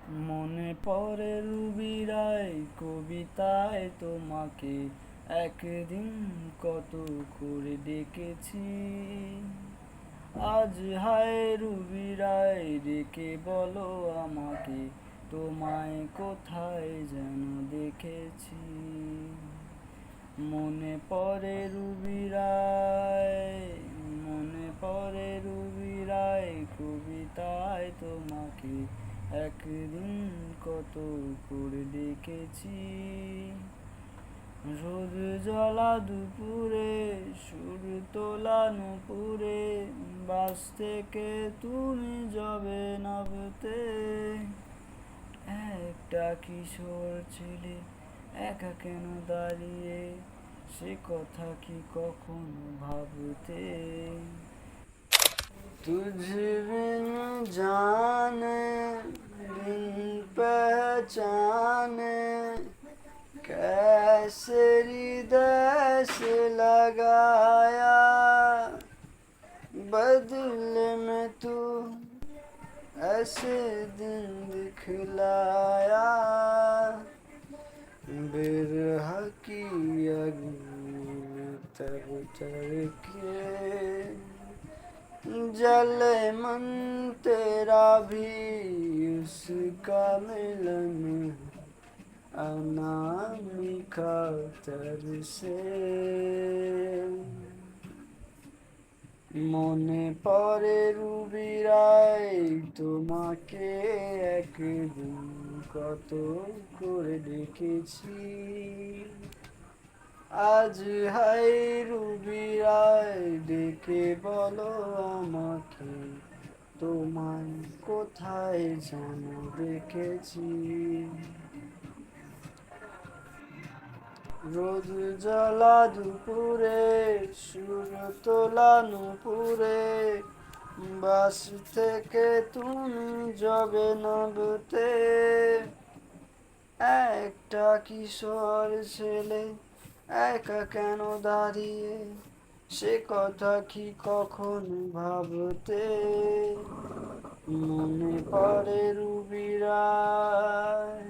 মনে পড়ে রুবিরাই কবিতায় তোমাকে একদিন কত করে ডেকেছি। আজ হায় রুবিরাই ডেকে বলো আমাকে, তোমায় কোথায় যেন দেখেছি। মনে পড়ে রুবিরাই, মনে পড়ে রুবিরাই কবিতায় তোমাকে একদিন কত করে ডেকেছি। রোদ জ্বলা দুপুরে, সুর তোলা নুপুরে, বাস থেকে তুমি যাবে নাবতে। একটা কিশোর ছেলে একা কেন দাঁড়িয়ে, সে কথা কি কখনো ভাবতে। तुझे बिन जाने बिन पहचाने कैसे हृदय से लगाया, बदले में तू ऐसे दिन दिखलाया। बिरह की अग्नि में तर तर के जले मन तेरा भी, उसका मिलन अनामिका तरसे। মনে পড়ে রুবিরাই তোমাকে একদিন কত করে ডেকেছি। আজ হাই রুবিরাই ডেকে বলো আমাকে, তোমায় কোথায় যেন দেখেছি। রোদ জ্বলা দুপুরে, সুর তোলা নুপুরে, বাস থেকে তুমি যাবে নাবতে। একটা কিশোর ছেলে একা কেন দাঁড়িয়ে, সে কথা কি কখনো ভাবতে। মনে পড়ে রুবিরাই।